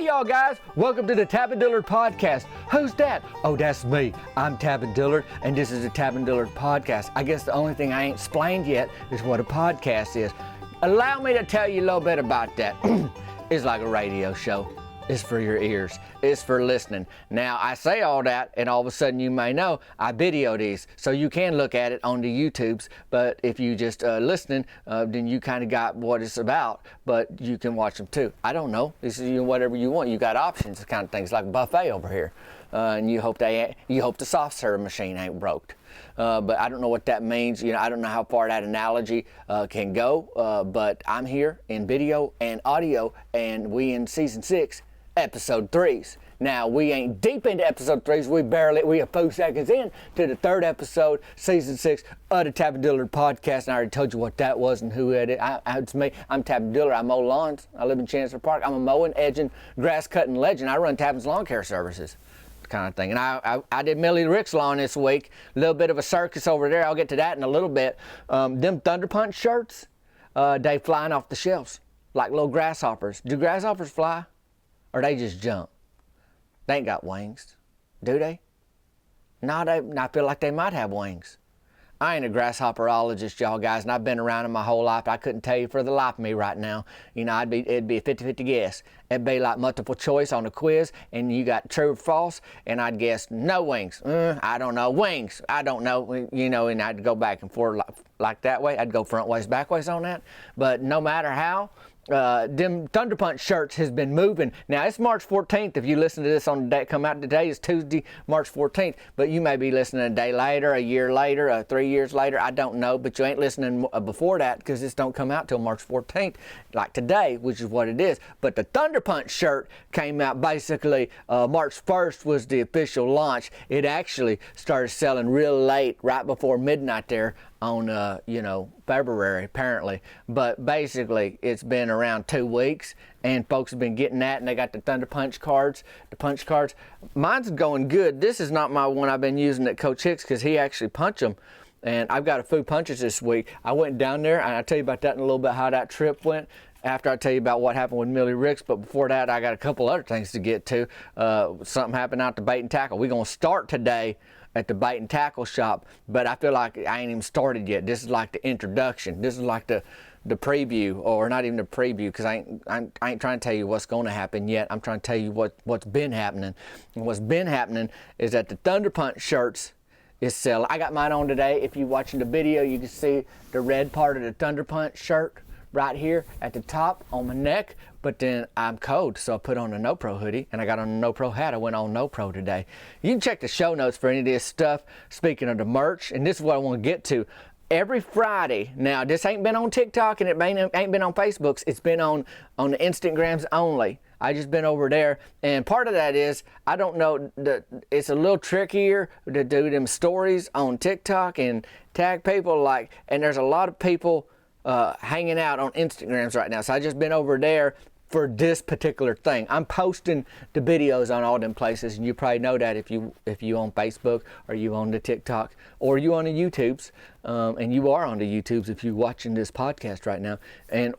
Hey y'all guys, welcome to the Tab and Dillard podcast. Who's that? Oh, that's me. I'm Tab and Dillard, and this is the Tab and Dillard podcast. I guess the only thing I ain't explained yet is what a podcast is. Allow me to tell you a little bit about that. It's like a radio show. It's for your ears. It's for listening. Now, I say all that, and all of a sudden you may know I video these, so you can look at it on the YouTubes, but if you just listening, then you kind of got what it's about, but you can watch them too. I don't know. This is whatever you want. You got options, kind of things, like a buffet over here, and you hope the soft serve machine ain't broke. But I don't know what that means. I don't know how far that analogy can go, but I'm here in video and audio, and we in season 6. Episode 3s. Now, we ain't deep into episode 3s. We a few seconds in to the 3rd episode, season 6 of the Tab and Dillard podcast. And I already told you what that was and who had it. It's me. I'm Tab and Dillard. I mow lawns. I live in Chancellor Park. I'm a mowing, edging, grass cutting legend. I run Tab's Lawn Care Services, kind of thing. And I did Millie Rick's lawn this week. A little bit of a circus over there. I'll get to that in a little bit. Them Thunder Punch shirts, they flying off the shelves like little grasshoppers. Do grasshoppers fly? Or they just jump? They ain't got wings, do they? No, I feel like they might have wings. I ain't a grasshopperologist, y'all guys, and I've been around them my whole life. I couldn't tell you for the life of me right now. It'd be a 50-50 guess. It'd be like multiple choice on a quiz, and you got true or false, and I'd guess no wings. I don't know. Wings, I don't know. And I'd go back and forth like that way. I'd go front ways, back ways on that. But no matter how, them Thunder Punch shirts has been moving. Now, it's March 14th. If you listen to this on the day come out today, is Tuesday, March 14th. But you may be listening a day later, a year later, 3 years later. I don't know. But you ain't listening before that, because this don't come out till March 14th, like today, which is what it is. But the Thunder Punch shirt came out basically March 1st was the official launch. It actually started selling real late, right before midnight there on February apparently. But basically it's been around 2 weeks, and folks have been getting that, and they got the Thunder Punch cards, the punch cards. Mine's going good. This is not my one I've been using at Coach Hicks, because he actually punched them, and I've got a few punches this week. I went down there, and I'll tell you about that in a little bit, how that trip went, after I tell you about what happened with Millie Ricks. But before that, I got a couple other things to get to. Something happened out the bait and tackle. We're going to start today at the bait and tackle shop, but I feel like I ain't even started yet. This is like the introduction. This is like the preview, or not even the preview, because I ain't trying to tell you what's going to happen yet. I'm trying to tell you what's been happening. And what's been happening is that the Thunder Punch shirts is selling. I got mine on today. If you're watching the video, you can see the red part of the Thunder Punch shirt right here at the top on my neck. But then I'm cold, so I put on a No Pro hoodie, and I got on a No Pro hat. I went on No Pro today. You can check the show notes for any of this stuff. Speaking of the merch, and this is what I want to get to. Every Friday, now this ain't been on TikTok, and it ain't been on Facebook. It's been on the Instagrams only. I just been over there, and part of that is, I don't know, it's a little trickier to do them stories on TikTok and tag people, and there's a lot of people hanging out on Instagrams right now. So I just been over there for this particular thing. I'm posting the videos on all them places, and you probably know that if you on Facebook, or you on the TikTok, or you on the YouTubes, and you are on the YouTubes if you're watching this podcast right now,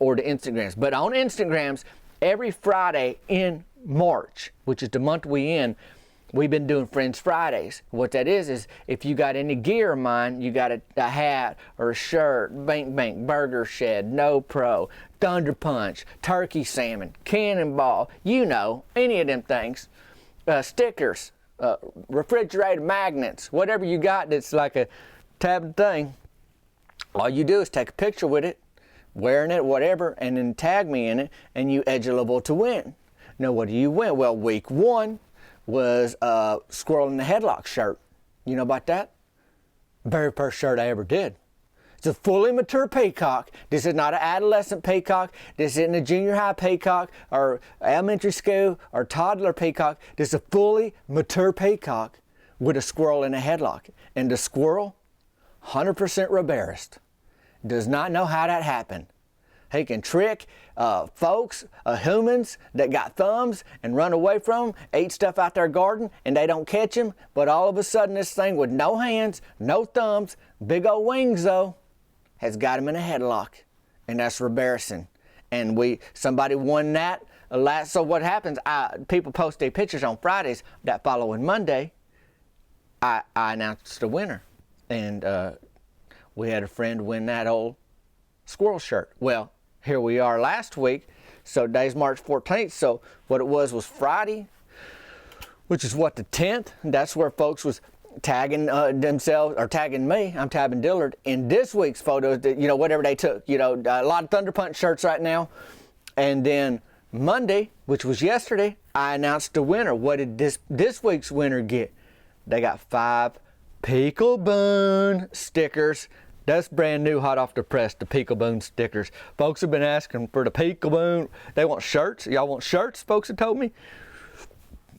or the Instagrams. But on Instagrams, every Friday in March, which is the month we in, we've been doing Friends Fridays. What that is if you got any gear of mine, you got a hat or a shirt, Bank, Burger Shed, No Pro, Thunder Punch, Turkey Salmon, Cannonball, any of them things, stickers, refrigerator magnets, whatever you got that's like a tab thing, all you do is take a picture with it, wearing it, whatever, and then tag me in it, and you eligible to win. Now, what do you win? Well, week 1 was a squirrel in the headlock shirt. You know about that? Very first shirt I ever did. It's a fully mature peacock. This is not an adolescent peacock. This isn't a junior high peacock or elementary school or toddler peacock. This is a fully mature peacock with a squirrel in a headlock. And the squirrel, 100% rubarist. Does not know how that happened. He can trick folks, humans that got thumbs and run away from them, eat stuff out their garden, and they don't catch him. But all of a sudden, this thing with no hands, no thumbs, big old wings though, has got him in a headlock. And that's embarrassing. And somebody won that So what happens, people post their pictures on Fridays. That following Monday, I announced the winner. And we had a friend win that old squirrel shirt. Well, here we are last week. So today's March 14th. So what it was Friday, which is what, the 10th? That's where folks was tagging themselves, or tagging me. I'm tabbing Dillard in this week's photos, that, you know, whatever they took. You know, a lot of Thunder Punch shirts right now. And then Monday, which was yesterday, I announced the winner. What did this week's winner get? They got 5 Peekaboo stickers. That's brand new, hot off the press, the Peekaboo stickers. Folks have been asking for the Peekaboo. They want shirts. Y'all want shirts, folks have told me.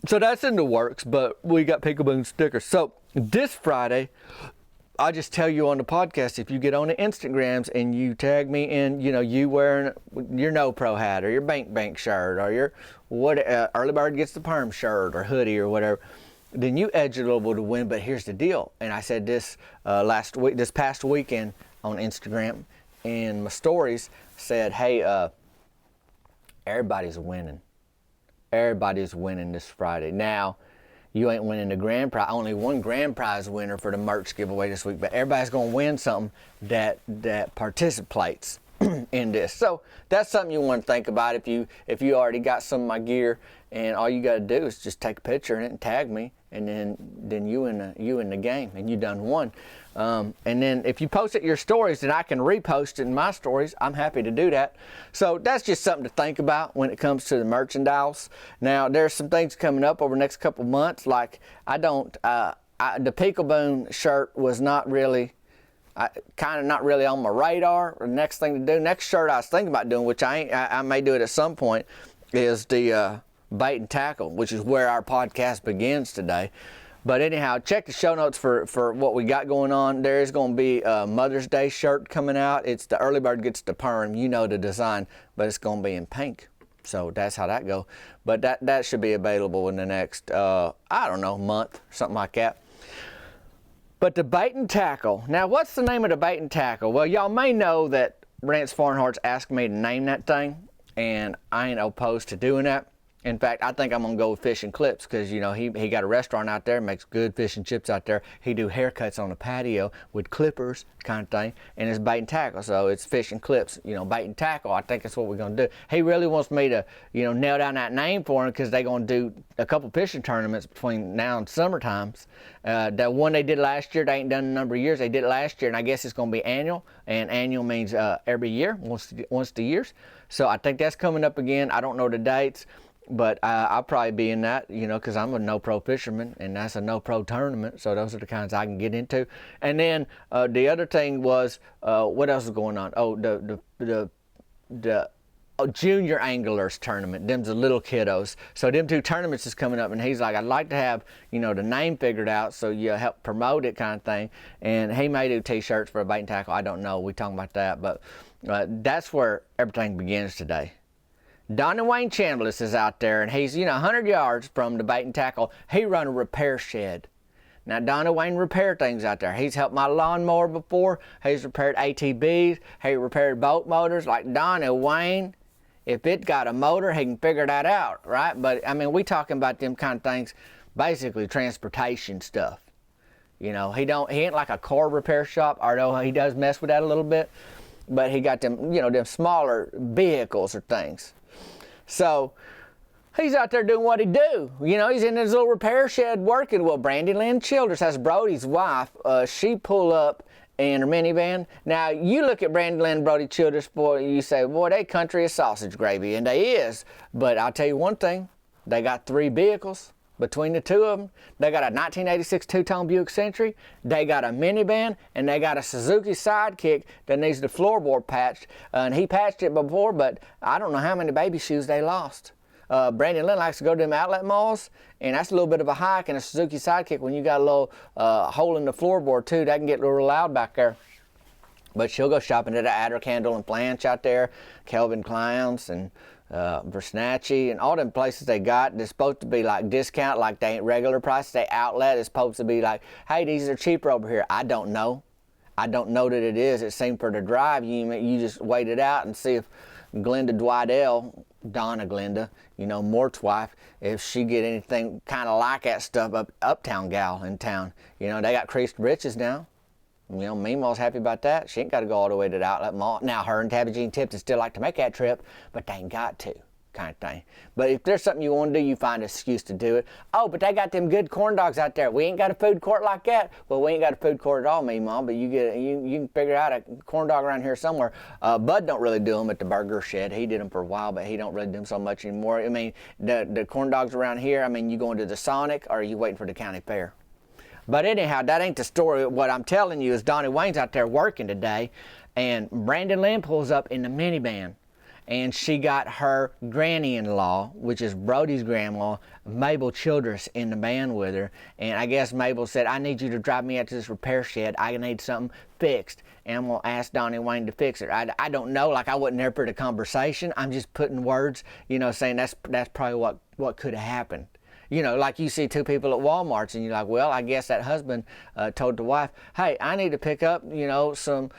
So that's in the works, but we got Peekaboo stickers. So this Friday, I'll just tell you on the podcast, if you get on the Instagrams and you tag me in, you know, you wearing your No Pro hat or your Bank shirt or your Early Bird Gets the Perm shirt or hoodie or whatever, then you eligible to win. But here's the deal, and I said this this past weekend on Instagram, and my stories said, hey, everybody's winning. Everybody's winning this Friday. Now, you ain't winning the grand prize. Only one grand prize winner for the merch giveaway this week, but everybody's going to win something that participates in this. So that's something you want to think about if you already got some of my gear, and all you got to do is just take a picture in it and tag me, and then you in the game, and you done won. And then if you post it in your stories, then I can repost it in my stories. I'm happy to do that. So that's just something to think about when it comes to the merchandise. Now, there's some things coming up over the next couple months. Like the Peekaboo shirt was not really, not really on my radar. The next thing to do, next shirt I was thinking about doing, which I may do it at some point, is the bait and tackle, which is where our podcast begins today. But anyhow, check the show notes for what we got going on. There is going to be a Mother's Day shirt coming out. It's the Early Bird Gets the Perm. You know the design, but it's going to be in pink. So that's how that goes. But that should be available in the next, month, something like that. But the bait and tackle. Now, what's the name of the bait and tackle? Well, y'all may know that Rance Farnhart's asked me to name that thing, and I ain't opposed to doing that. In fact, I think I'm going to go with Fish and Clips, because, you know, he got a restaurant out there, makes good fish and chips out there. He do haircuts on the patio with clippers kind of thing, and it's bait and tackle. So it's Fish and Clips, you know, bait and tackle. I think that's what we're going to do. He really wants me to, you know, nail down that name for him, because they're going to do a couple fishing tournaments between now and summer times. That one they did last year, they ain't done a number of years. They did it last year, and I guess it's going to be annual, and annual means every year, once the years. So I think that's coming up again. I don't know the dates. But I'll probably be in that, you know, because I'm a no-pro fisherman, and that's a no-pro tournament, so those are the kinds I can get into. And then the other thing was, what else is going on? Oh, the junior anglers tournament. Them's the little kiddos. So them 2 tournaments is coming up, and he's like, I'd like to have, you know, the name figured out so you help promote it kind of thing. And he may do T-shirts for a bait and tackle. I don't know. We talking about that, but that's where everything begins today. Donnie Wayne Chambliss is out there, and he's, 100 yards from the bait and tackle. He run a repair shed. Now, Donnie Wayne repair things out there. He's helped my lawnmower before. He's repaired ATVs. He repaired boat motors. Like Donnie Wayne, if it got a motor, he can figure that out, right? But, I mean, we talking about them kind of things, basically transportation stuff. You know, he ain't like a car repair shop, although he does mess with that a little bit. But he got them, them smaller vehicles or things. So he's out there doing what he do. He's in his little repair shed working. Well, Brandy Lynn Childers, that's Brody's wife. She pull up in her minivan. Now, you look at Brandy Lynn and Brody Childers, boy, you say, boy, they country is sausage gravy, and they is. But I'll tell you one thing, they got 3 vehicles. Between the 2 of them, they got a 1986 two-tone Buick Century, they got a minivan, and they got a Suzuki Sidekick that needs the floorboard patched. And he patched it before, but I don't know how many baby shoes they lost. Brandon Lynn likes to go to them outlet malls, and that's a little bit of a hike in a Suzuki Sidekick. When you got a little hole in the floorboard, too, that can get a little loud back there. But she'll go shopping at the Adder Candle and Blanche out there, Calvin Klein's, and Versnacci, and all them places they got. They're supposed to be like discount, like they ain't regular prices. They outlet is supposed to be like, hey, these are cheaper over here. I don't know that it is. It seemed for the drive, you just wait it out and see if Glenda Dwidell Donna Glenda, you know, Mort's wife, if she get anything kind of like that stuff, uptown gal in town. You know, they got creased britches now. You know, Meemaw's happy about that. She ain't got to go all the way to the outlet mall. Now, her and Tabby Jean Tipton still like to make that trip, but they ain't got to, kind of thing. But if there's something you want to do, you find an excuse to do it. Oh, but they got them good corn dogs out there. We ain't got a food court like that. Well, we ain't got a food court at all, Meemaw, but you can figure out a corn dog around here somewhere. Bud don't really do them at the burger shed. He did them for a while, but he don't really do them so much anymore. I mean, the corn dogs around here, I mean, you going to the Sonic or are you waiting for the county fair? But anyhow, that ain't the story. What I'm telling you is Donnie Wayne's out there working today, and Brandon Lynn pulls up in the minivan, and she got her granny-in-law, which is Brody's grandma, Mabel Childress, in the van with her. And I guess Mabel said, I need you to drive me out to this repair shed. I need something fixed. And I'm going to ask Donnie Wayne to fix it. I don't know, like I wasn't there for the conversation. I'm just putting words, you know, saying that's probably what could have happened. You know, like you see two people at Walmart's and you're like, well, I guess that husband told the wife, hey, I need to pick up, you know, some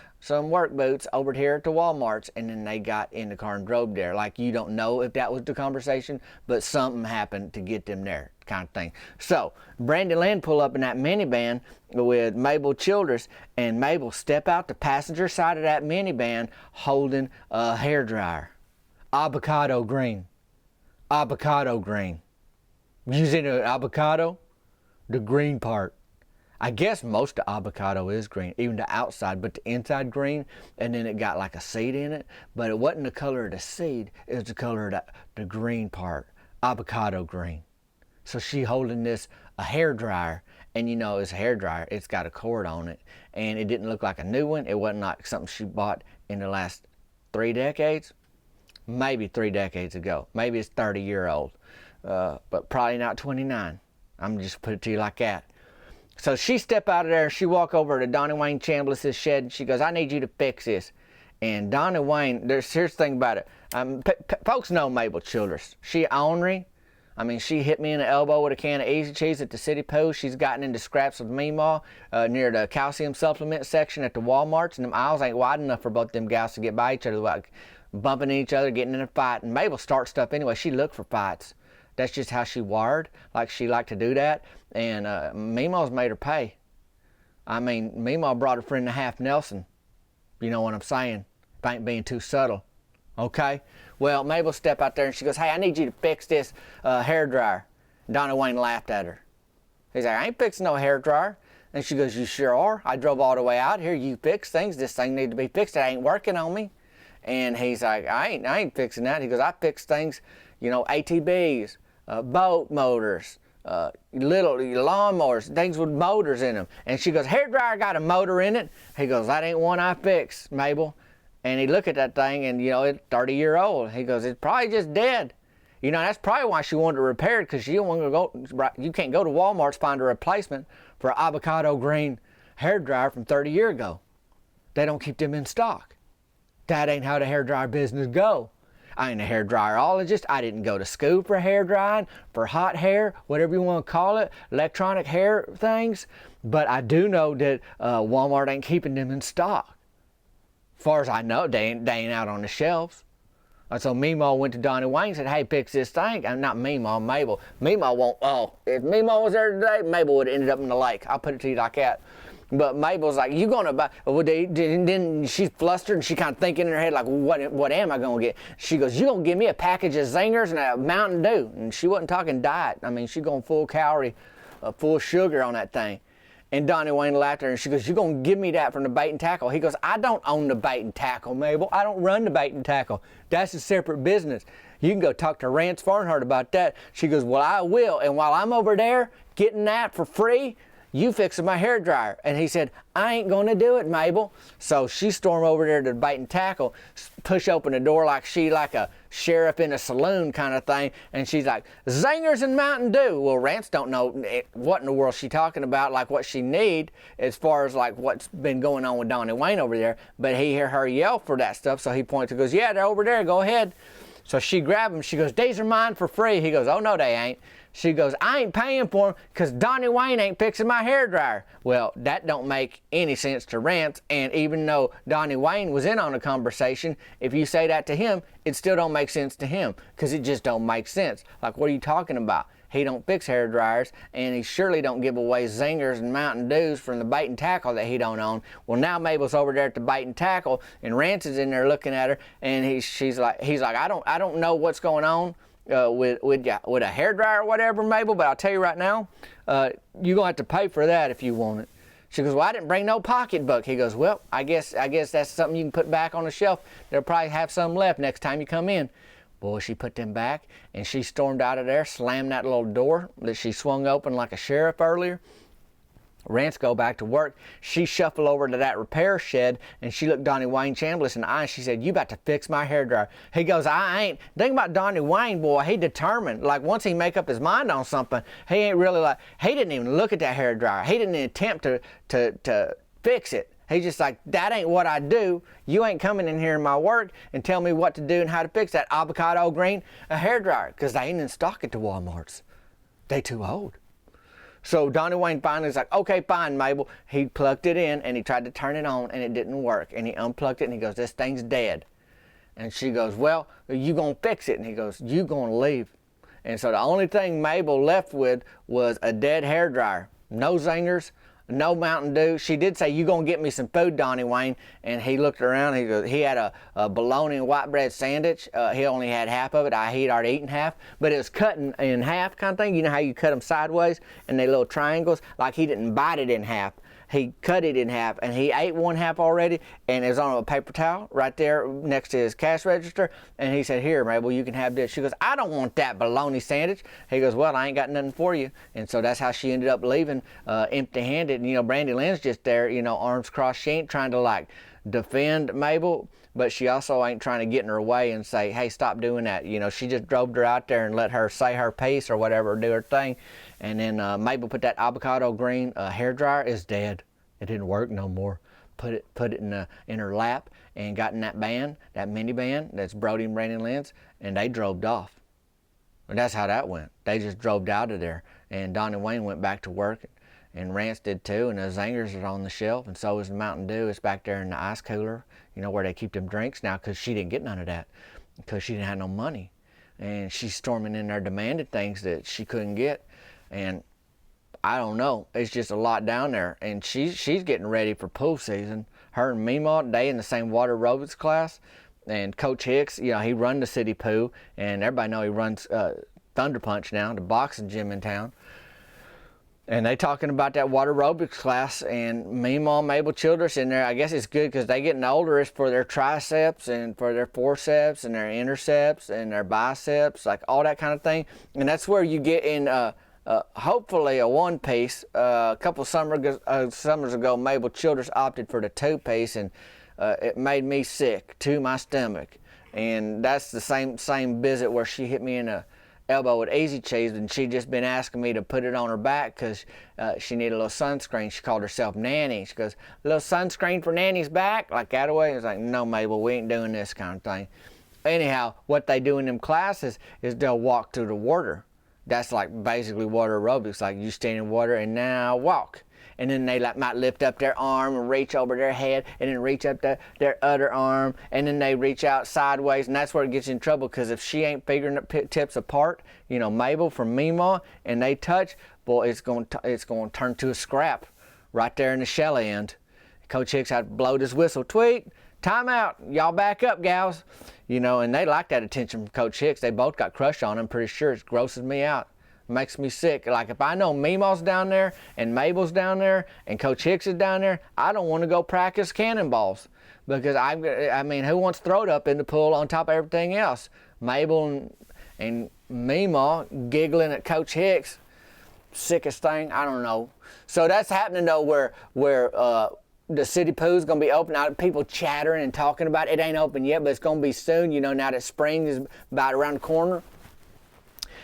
work boots over here at the Walmart's. And then they got in the car and drove there. Like, you don't know if that was the conversation, but something happened to get them there, kind of thing. So Brandon Lynn pull up in that minivan with Mabel Childress, and Mabel step out the passenger side of that minivan holding a hairdryer. Avocado green. Avocado green. Using an avocado, the green part. I guess most of avocado is green, even the outside, but the inside green, and then it got like a seed in it, but it wasn't the color of the seed, it was the color of the green part, avocado green. So she holding this, a hair dryer, and you know it's a hair dryer, it's got a cord on it, and it didn't look like a new one, it wasn't like something she bought in the last 3 decades, maybe 3 decades ago, maybe it's 30-year-old. But probably not 29. I'm just put it to you like that. So she step out of there and she walk over to Donnie Wayne Chambliss' shed and she goes, I need you to fix this. And Donnie Wayne, here's the thing about it. Folks know Mabel Childress. She ornery. I mean, she hit me in the elbow with a can of Easy Cheese at the city pool. She's gotten into scraps with Meemaw near the calcium supplement section at the Walmart's, and them aisles ain't wide enough for both them gals to get by each other without bumping each other, getting in a fight. And Mabel starts stuff anyway. She looked for fights. That's just how she wired, like she liked to do that. And Meemaw's made her pay. I mean, Meemaw brought her friend and a half Nelson. You know what I'm saying? If I ain't being too subtle. Okay? Well, Mabel stepped out there and she goes, hey, I need you to fix this hair dryer. Donnie Wayne laughed at her. He's like, I ain't fixing no hair dryer. And she goes, you sure are. I drove all the way out here. You fix things. This thing need to be fixed. It ain't working on me. And he's like, I ain't fixing that. He goes, I fix things, you know, ATVs. Boat motors, little lawnmowers, things with motors in them. And she goes, hairdryer got a motor in it. He goes, that ain't one I fixed, Mabel. And he looked at that thing and, you know, it's 30-year-old. He goes, it's probably just dead. You know, that's probably why she wanted to repair it, because you can't go to Walmart's find a replacement for an avocado green hairdryer from 30 years ago. They don't keep them in stock. That ain't how the hairdryer business go. I ain't a hair dryerologist. I didn't go to school for hair drying, for hot hair, whatever you want to call it, electronic hair things. But I do know that Walmart ain't keeping them in stock. As far as I know, they ain't out on the shelves. And so Meemaw went to Donnie Wayne and said, hey, fix this thing. And not Meemaw, Mabel. Meemaw won't, if Meemaw was there today, Mabel would have ended up in the lake. I'll put it to you like that. But Mabel's like, you gonna buy? Then she's flustered and she kind of thinking in her head like, what am I gonna get? She goes, you gonna give me a package of Zingers and a Mountain Dew? And she wasn't talking diet. I mean, she going full calorie, full sugar on that thing. And Donnie Wayne laughed at her and she goes, you gonna give me that from the bait and tackle? He goes, I don't own the bait and tackle, Mabel. I don't run the bait and tackle. That's a separate business. You can go talk to Rance Farnhart about that. She goes, well, I will. And while I'm over there getting that for free, you fixing my hair dryer. And he said, I ain't gonna do it, Mabel. So she stormed over there to the bait and tackle, push open the door like a sheriff in a saloon kind of thing. And she's like, Zingers and Mountain Dew. Well, Rance don't know what in the world she talking about, like what she need as far as like what's been going on with Donnie Wayne over there. But he hear her yell for that stuff. So he points and goes, yeah, they're over there, go ahead. So she grabbed him. She goes, these are mine for free. He goes, oh, no, they ain't. She goes, I ain't paying for them because Donnie Wayne ain't fixing my hair dryer. Well, that don't make any sense to Rance. And even though Donnie Wayne was in on the conversation, if you say that to him, it still don't make sense to him because it just don't make sense. Like, what are you talking about? He don't fix hair dryers, and he surely don't give away zingers and Mountain Dews from the bait and tackle that he don't own. Well, now Mabel's over there at the bait and tackle, and Rance is in there looking at her, and he's like, I don't know what's going on with a hair dryer or whatever, Mabel, but I'll tell you right now, you're gonna have to pay for that if you want it. She goes, well, I didn't bring no pocketbook. He goes, well, I guess that's something you can put back on the shelf. They'll probably have some left next time you come in. Boy, she put them back, and she stormed out of there, slammed that little door that she swung open like a sheriff earlier. Rance go back to work. She shuffled over to that repair shed, and she looked Donnie Wayne Chambliss in the eye, and she said, you about to fix my hairdryer. He goes, I ain't. The thing about Donnie Wayne, boy, he determined. Like, once he make up his mind on something, he ain't really like, he didn't even look at that hairdryer. He didn't attempt to fix it. He's just like, that ain't what I do. You ain't coming in here in my work and tell me what to do and how to fix that avocado green hairdryer, because they ain't in stock at the Walmarts. They too old. So Donnie Wayne finally was like, okay, fine, Mabel. He plugged it in, and he tried to turn it on, and it didn't work. And he unplugged it, and he goes, this thing's dead. And she goes, well, you gonna fix it? And he goes, you gonna leave? And so the only thing Mabel left with was a dead hairdryer. No zingers, no Mountain Dew. She did say, you gonna get me some food, Donnie Wayne? And he looked around, he goes, he had a bologna and white bread sandwich. He only had half of it. He'd already eaten half, but it was cut in half kind of thing. You know how you cut them sideways and they little triangles? Like, he didn't bite it in half. He cut it in half, and he ate one half already, and it was on a paper towel right there next to his cash register. And he said, here, Mabel, you can have this. She goes, I don't want that bologna sandwich. He goes, well, I ain't got nothing for you. And so that's how she ended up leaving empty-handed. And, Brandy Lynn's just there, arms crossed. She ain't trying to, like, defend Mabel, but she also ain't trying to get in her way and say, hey, stop doing that. She just drove her out there and let her say her piece or whatever, do her thing. And then Mabel put that avocado green hairdryer. Is dead. It didn't work no more. Put it in her lap and got in that band, that minivan that's Brody and Brandy Lynn's, and they drove off. And that's how that went. They just drove out of there. And Donnie Wayne went back to work, and Rance did too. And the zingers are on the shelf, and so is the Mountain Dew. It's back there in the ice cooler, where they keep them drinks now, because she didn't get none of that because she didn't have no money. And she's storming in there demanding things that she couldn't get. And I don't know. It's just a lot down there. And she's getting ready for pool season. Her and Meemaw, they in the same water aerobics class. And Coach Hicks, he run the city pool. And everybody know he runs Thunder Punch now, the boxing gym in town. And they talking about that water aerobics class. And Meemaw, Mabel Childress in there. I guess it's good because they getting older. It's for their triceps and for their forceps and their interceps and their biceps, like all that kind of thing. And that's where you get in... hopefully a one-piece. A couple summers ago, Mabel Childress opted for the two-piece, and it made me sick to my stomach. And that's the same visit where she hit me in the elbow with Easy Cheese, and she'd just been asking me to put it on her back because she needed a little sunscreen. She called herself Nanny. She goes, a little sunscreen for Nanny's back? Like that away? I was like, no, Mabel, we ain't doing this kind of thing. Anyhow, what they do in them classes is they'll walk through the water. That's like basically water aerobics, like you stand in water and now walk. And then they might lift up their arm and reach over their head and then reach up their other arm, and then they reach out sideways, and that's where it gets you in trouble, because if she ain't figuring the tips apart, Mabel from Meemaw, and they touch, boy, it's going to turn to a scrap right there in the shell end. Coach Hicks had to blow this whistle, tweet, time out, y'all back up, gals. And they like that attention from Coach Hicks. They both got crushed on him, pretty sure. It grosses me out. It makes me sick. Like, if I know Meemaw's down there and Mabel's down there and Coach Hicks is down there, I don't want to go practice cannonballs. Because, I mean, who wants to throw it up in the pool on top of everything else? Mabel and Meemaw giggling at Coach Hicks. Sickest thing, I don't know. So that's happening, though, where the city pool's going to be open. Now, people chattering and talking about it. It ain't open yet, but it's going to be soon. Now that spring is about around the corner.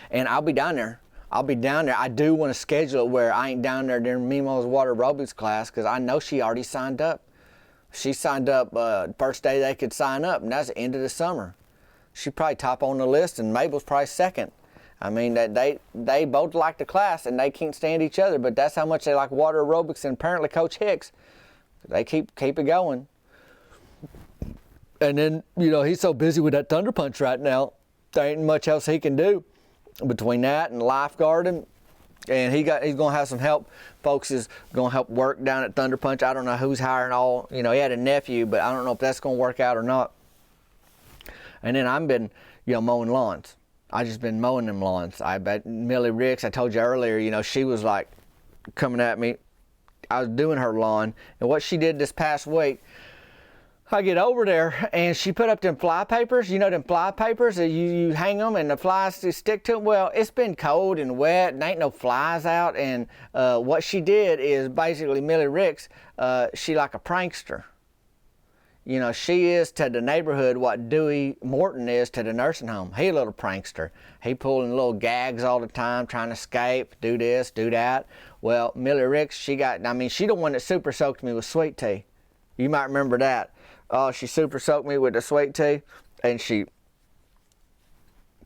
And I'll be down there. I do want to schedule it where I ain't down there during Meemaw's water aerobics class, because I know she already signed up. She signed up first day they could sign up, and that's the end of the summer. She probably top on the list, and Mabel's probably second. I mean, that they both like the class, and they can't stand each other, but that's how much they like water aerobics, and apparently Coach Hicks. They keep it going. And then, he's so busy with that Thunder Punch right now, there ain't much else he can do between that and lifeguarding. And he's going to have some help. Folks is going to help work down at Thunder Punch. I don't know who's hiring all. He had a nephew, but I don't know if that's going to work out or not. And then I've been, mowing lawns. I just been mowing them lawns. I bet Millie Ricks, I told you earlier, she was like coming at me. I was doing her lawn. And what she did this past week, I get over there and she put up them fly papers. Them fly papers that you hang them and the flies stick to them. Well, it's been cold and wet and ain't no flies out. And what she did is basically Millie Ricks, she like a prankster. She is to the neighborhood what Dewey Morton is to the nursing home. He a little prankster. He pulling little gags all the time, trying to escape, do this, do that. Well, Millie Ricks, she the one that super soaked me with sweet tea. You might remember that. Oh, she super soaked me with the sweet tea, and she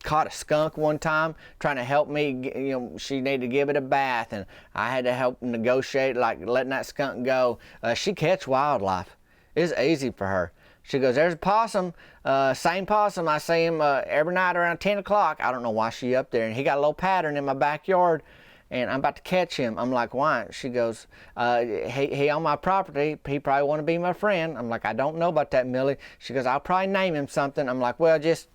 caught a skunk one time trying to help me. She needed to give it a bath, and I had to help negotiate, like letting that skunk go. She catch wildlife. It's easy for her. She goes, there's a possum, same possum. I see him every night around 10 o'clock. I don't know why she up there, and he got a little pattern in my backyard. And I'm about to catch him. I'm like, why? She goes, he on my property. He probably want to be my friend. I'm like, I don't know about that, Millie. She goes, I'll probably name him something. I'm like, well, just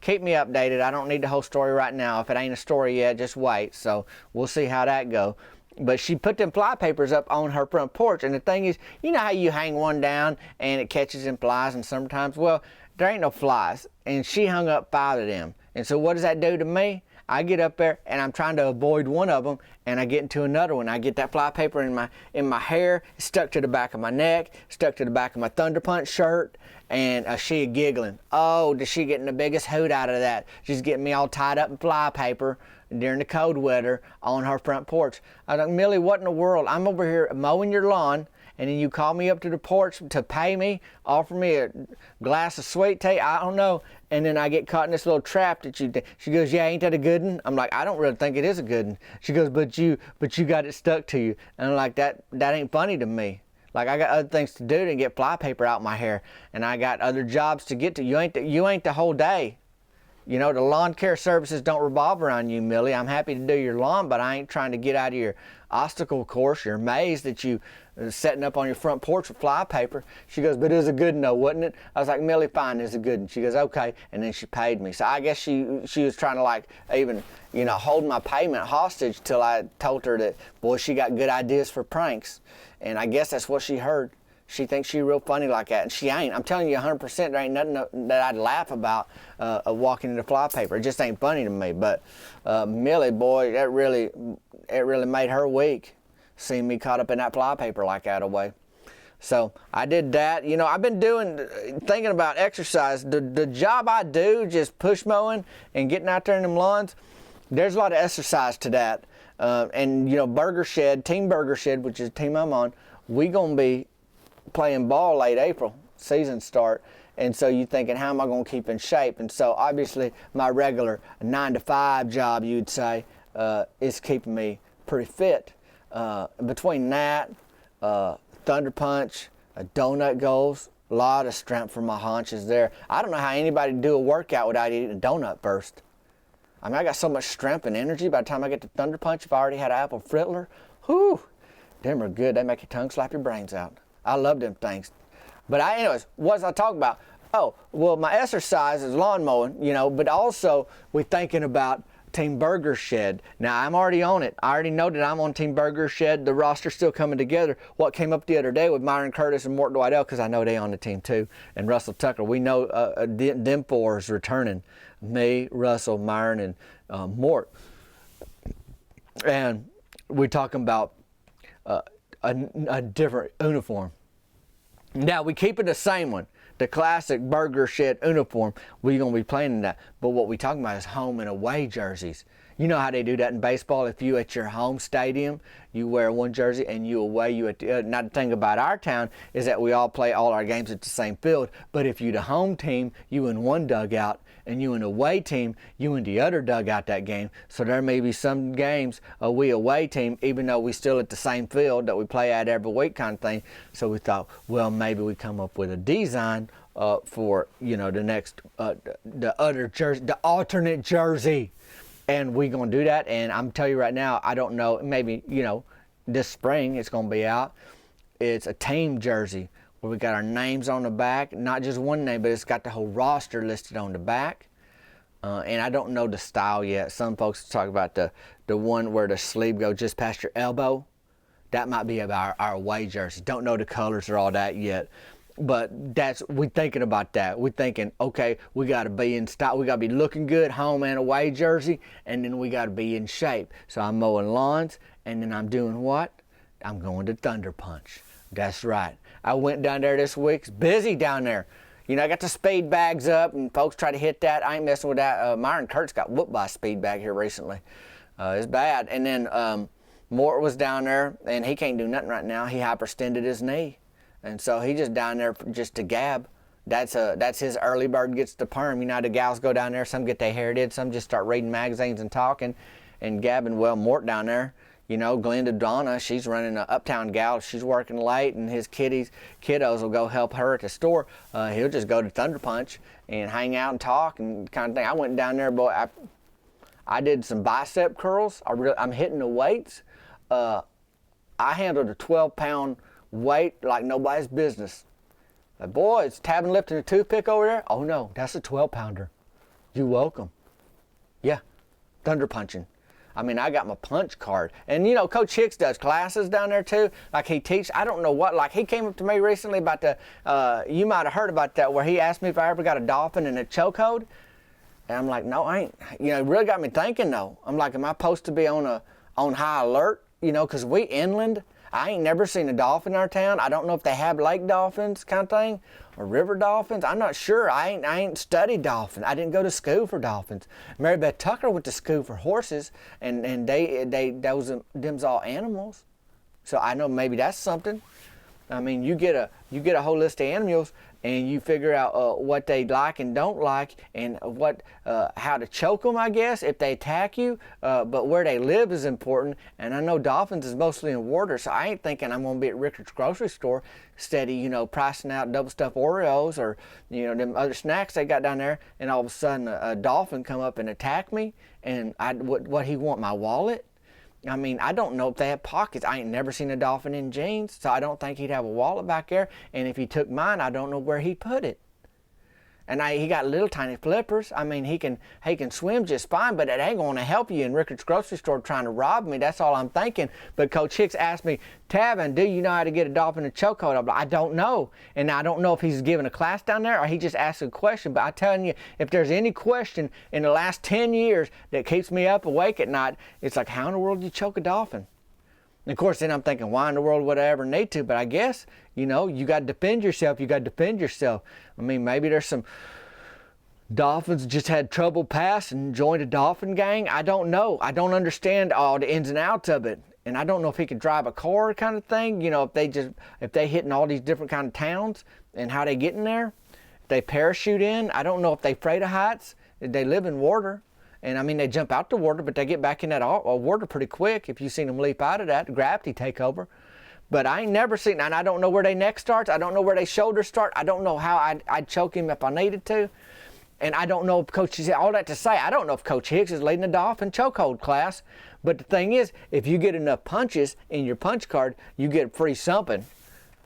keep me updated. I don't need the whole story right now. If it ain't a story yet, just wait. So we'll see how that go. But she put them fly papers up on her front porch. And the thing is, how you hang one down and it catches them flies and sometimes, well, there ain't no flies. And she hung up 5 of them. And so what does that do to me? I get up there and I'm trying to avoid one of them, and I get into another one. I get that fly paper in my hair, stuck to the back of my neck, stuck to the back of my Thunder Punch shirt, and she giggling. Oh, does she getting the biggest hoot out of that? She's getting me all tied up in fly paper during the cold weather on her front porch. I was like, Millie, what in the world? I'm over here mowing your lawn, and then you call me up to the porch to pay me, offer me a glass of sweet tea, I don't know, and then I get caught in this little trap that you did. She goes, yeah, ain't that a good one? I'm like, I don't really think it is a good one. She goes, but you got it stuck to you. And I'm like, that ain't funny to me. Like, I got other things to do than get fly paper out my hair, and I got other jobs to get to. You ain't the whole day. The lawn care services don't revolve around you, Millie. I'm happy to do your lawn, but I ain't trying to get out of your obstacle course, your maze that you setting up on your front porch with fly paper. She goes, but it was a good one though, wasn't it? I was like, Millie, fine, it's a good one. She goes, okay, and then she paid me. So I guess she was trying to even hold my payment hostage till I told her that, boy, she got good ideas for pranks, and I guess that's what she heard. She thinks she's real funny like that, and she ain't. I'm telling you 100%, there ain't nothing that I'd laugh about walking into fly paper. It just ain't funny to me. But Millie, boy, it really made her week, seeing me caught up in that fly paper like that away. So I did that. I've been thinking about exercise. The job I do, just push mowing and getting out there in them lawns, there's a lot of exercise to that. And Burger Shed, Team Burger Shed, which is the team I'm on, we gonna be playing ball late April, season start. And so you're thinking, how am I going to keep in shape? And so obviously my regular 9-to-5 job, you'd say, is keeping me pretty fit. Between that, Thunder Punch, donut goals, a lot of strength for my haunches there. I don't know how anybody can do a workout without eating a donut first. I got so much strength and energy by the time I get to Thunder Punch. If I already had an apple frittler, whew, them are good. They make your tongue slap your brains out. I love them things. But anyways, what was I talking about? Oh, well, my exercise is lawn mowing, but also we're thinking about Team Burger Shed. Now, I'm already on it. I already know that I'm on Team Burger Shed. The roster's still coming together. What came up the other day with Myron Curtis and Mort Dwidell, because I know they on the team too, and Russell Tucker. We know them four is returning. Me, Russell, Myron, and Mort. And we're talking about a different uniform. Now, we keep it the same one, the classic Burger Shed uniform. We're going to be playing in that. But what we're talking about is home and away jerseys. You know how they do that in baseball. If you at your home stadium, you wear one jersey, and you away, you at the other. Now, the thing about our town is that we all play all our games at the same field. But if you the home team, you in one dugout, and you an away team, you in the other dugout that game. So there may be some games we away team, even though we still at the same field that we play at every week kind of thing. So we thought, well, maybe we come up with a design for, you know, the next, the other jersey, the alternate jersey. And we're going to do that. And I'm telling you right now, I don't know, maybe, you know, this spring it's going to be out. It's a team jersey where we got our names on the back, not just one name, but it's got the whole roster listed on the back. And I don't know the style yet. Some folks talk about the one where the sleeve goes just past your elbow. That might be our away jersey. Don't know the colors or all that yet. But we're thinking about that. We're thinking, okay, we got to be in style. We got to be looking good, home and away jersey, and then we got to be in shape. So I'm mowing lawns, and then I'm doing what? I'm going to Thunder Punch. That's right. I went down there this week. It's busy down there. You know, I got the speed bags up, and folks try to hit that. I ain't messing with that. Myron Kurtz got whooped by a speed bag here recently. It's bad. And then Mort was down there, and he can't do nothing right now. He hyperextended his knee. And so he just down there just to gab. That's his early bird gets the perm. You know, the gals go down there. Some get their hair did. Some just start reading magazines and talking and gabbing. Well, Mort down there, you know, Glenda Donna, she's running an uptown gal. She's working late, and his kiddos will go help her at the store. He'll just go to Thunder Punch and hang out and talk and kind of thing. I went down there, boy. I did some bicep curls. I'm hitting the weights. I handled a 12-pound weight like nobody's business. Like, boy, it's Tabin lifting a toothpick over there. Oh no, that's a 12-pounder. You welcome. Yeah, Thunder Punching. I mean, I got my punch card. And, you know, Coach Hicks does classes down there, too. Like, he teaches, I don't know what, like, he came up to me recently about you might have heard about that, where he asked me if I ever got a dolphin in a chokehold. And I'm like, no, I ain't. You know, it really got me thinking, though. I'm like, am I supposed to be on high alert? You know, because we inland. I ain't never seen a dolphin in our town. I don't know if they have lake dolphins kind of thing or river dolphins. I'm not sure. I ain't studied dolphins. I didn't go to school for dolphins. Mary Beth Tucker went to school for horses, and them's all animals. So I know maybe that's something. I mean, you get a whole list of animals, and you figure out what they like and don't like, and how to choke them, I guess, if they attack you. But where they live is important. And I know dolphins is mostly in water, so I ain't thinking I'm gonna be at Rickard's grocery store, steady, you know, pricing out double stuffed Oreos or, you know, them other snacks they got down there, and all of a sudden a dolphin come up and attack me, and what he want, my wallet? I mean, I don't know if they have pockets. I ain't never seen a dolphin in jeans, so I don't think he'd have a wallet back there. And if he took mine, I don't know where he'd put it. And he got little tiny flippers. I mean, he can swim just fine, but it ain't going to help you in Rickard's grocery store trying to rob me. That's all I'm thinking. But Coach Hicks asked me, Tavin, do you know how to get a dolphin in a chokehold? I'm like, I don't know. And I don't know if he's giving a class down there or he just asked a question. But I'm telling you, if there's any question in the last 10 years that keeps me up awake at night, it's like, how in the world do you choke a dolphin? And of course, then I'm thinking, why in the world would I ever need to? But I guess, you know, you got to defend yourself. You got to defend yourself. I mean, maybe there's some dolphins just had trouble pass and joined a dolphin gang. I don't know. I don't understand all the ins and outs of it. And I don't know if he could drive a car kind of thing. You know, if they hitting all these different kind of towns and how they get in there. If they parachute in. I don't know if they afraid of heights. They live in water. And I mean, they jump out the water, but they get back in that water pretty quick. If you've seen them leap out of that, gravity take over. But I ain't never seen, and I don't know where their neck starts. I don't know where their shoulders start. I don't know how I'd choke him if I needed to. And I don't know if Coach, all that to say, I don't know if Coach Hicks is leading a dolphin chokehold class. But the thing is, if you get enough punches in your punch card, you get free something.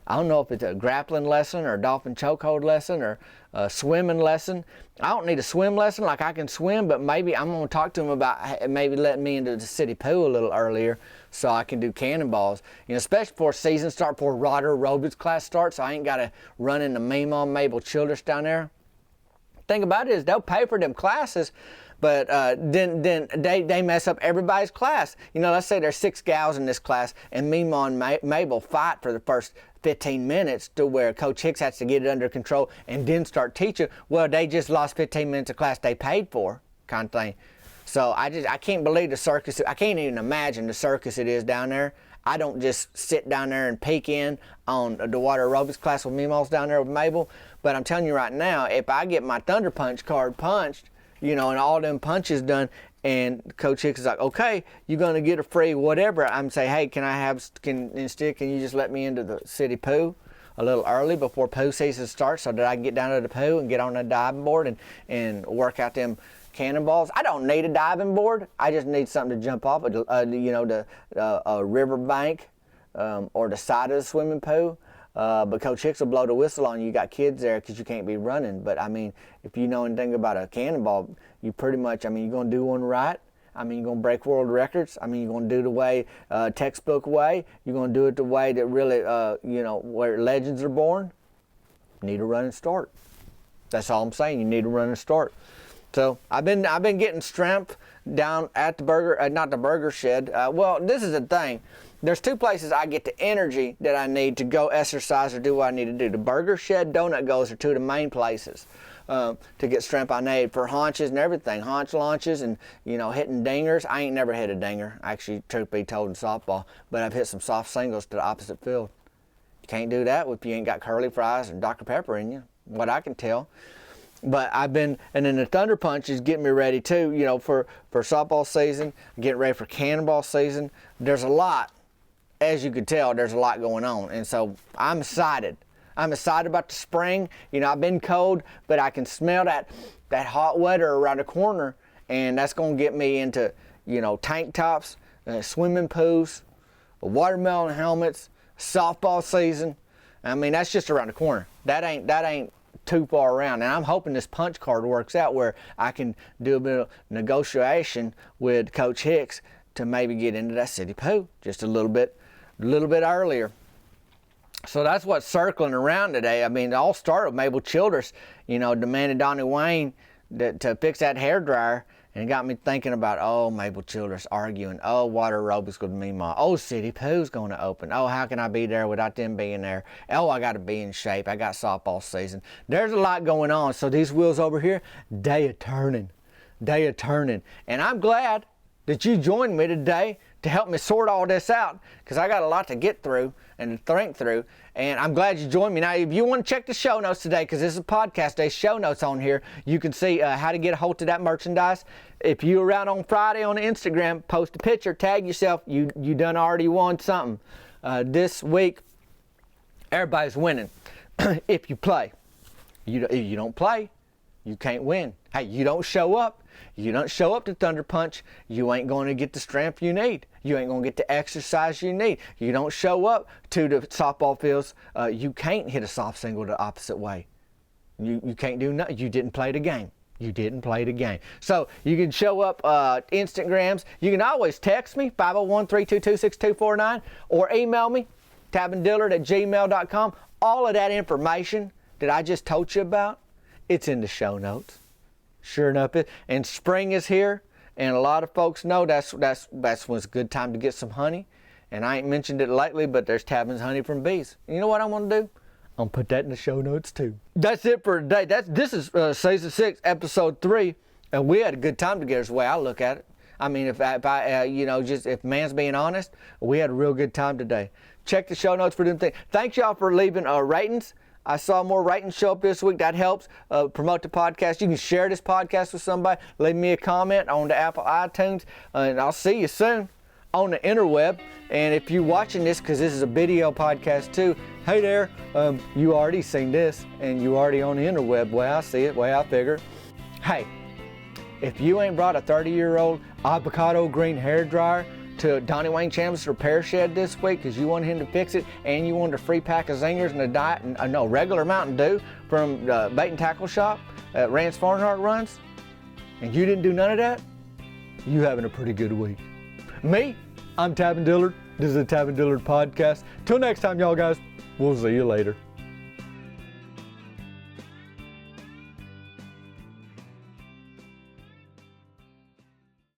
I don't know if it's a grappling lesson or a dolphin chokehold lesson or a swimming lesson. I don't need a swim lesson, like I can swim, but maybe I'm going to talk to him about maybe letting me into the city pool a little earlier so I can do cannonballs. You know, especially before season start, before rider aerobics class starts, so I ain't got to run into Mabel Childress down there. Thing about it is they'll pay for them classes, but then they mess up everybody's class. You know, let's say there's 6 gals in this class, and Mima and Mabel fight for the first 15 minutes to where Coach Hicks has to get it under control and then start teaching. Well, they just lost 15 minutes of class they paid for, kind of thing. So I can't believe the circus. I can't even imagine the circus it is down there. I don't just sit down there and peek in on the water aerobics class with Mimo's down there with Mabel, But I'm telling you right now, if I get my Thunder Punch card punched, and all them punches done, and Coach Hicks is like, okay, you're gonna get a free whatever. I'm say, hey, can you just let me into the city pool a little early before pool season starts so that I can get down to the pool and get on the diving board and work out them cannonballs? I don't need a diving board. I just need something to jump off, a river bank or the side of the swimming pool. But Coach Hicks will blow the whistle on you. You got kids there because you can't be running. But I mean, if you know anything about a cannonball, you pretty much, you're going to do one right. You're going to break world records. You're going to do the way, textbook way. You're going to do it the way that really, where legends are born. You need to run and start. That's all I'm saying. You need to run and start. So I've been getting strength down at the not the burger shed. Well, this is the thing. There's two places I get the energy that I need to go exercise or do what I need to do. The burger shed, donut goes are two of the main places to get strength I need for haunches and everything. Haunch launches and, hitting dingers. I ain't never hit a dinger, actually, truth be told, in softball. But I've hit some soft singles to the opposite field. You can't do that if you ain't got curly fries and Dr. Pepper in you, what I can tell. But and then the Thunder Punch is getting me ready too, for softball season, getting ready for cannonball season. There's a lot. As you could tell, there's a lot going on, and so I'm excited. I'm excited about the spring. I've been cold, but I can smell that hot weather around the corner, and that's going to get me into, tank tops, swimming pools, watermelon helmets, softball season. That's just around the corner. That ain't too far around, and I'm hoping this punch card works out where I can do a bit of negotiation with Coach Hicks to maybe get into that city pool just a little bit earlier. So that's what's circling around today. It all started with Mabel Childress, demanded Donnie Wayne to fix that hair dryer, and it got me thinking about, Mabel Childress arguing, water aerobics going to mean city pool's going to open. How can I be there without them being there? I got to be in shape. I got softball season. There's a lot going on. So these wheels over here, they are turning. And I'm glad that you joined me today to help me sort all this out, because I got a lot to get through and to think through, and I'm glad you joined me. Now, if you want to check the show notes today, because this is a podcast, there's show notes on here. You can see how to get a hold of that merchandise. If you're around on Friday on Instagram, post a picture, tag yourself. You done already won something. This week, everybody's winning if you play. If you don't play, you can't win. Hey, you don't show up to Thunder Punch, you ain't going to get the strength you need. You ain't going to get the exercise you need. You don't show up to the softball fields, you can't hit a soft single the opposite way. You can't do nothing. You didn't play the game. So you can show up Instagrams. You can always text me, 501-322-6249, or email me, tabandillard@gmail.com. All of that information that I just told you about, it's in the show notes. Sure enough, and spring is here, and a lot of folks know that's when it's a good time to get some honey. And I ain't mentioned it lately, but there's Tabin's honey from bees. You know what I'm gonna do? I'm gonna put that in the show notes too. That's it for today. This is season 6, episode 3, and we had a good time together. Is the way I look at it. If man's being honest, we had a real good time today. Check the show notes for them things. Thanks y'all for leaving ratings. I saw more ratings show up this week. That helps promote the podcast. You can share this podcast with somebody. Leave me a comment on the Apple iTunes. And I'll see you soon on the interweb. And if you're watching this, because this is a video podcast too, hey there, you already seen this and you already on the interweb, way I see it, way I figure. Hey, if you ain't brought a 30-year-old avocado green hair dryer to Donnie Wayne Chandler's repair shed this week because you wanted him to fix it, and you wanted a free pack of Zingers and regular Mountain Dew from the Bait and Tackle Shop at Rance Farnhart runs, and you didn't do none of that, you having a pretty good week. Me, I'm Tabin Dillard. This is the Tabin Dillard Podcast. Till next time, y'all guys, we'll see you later.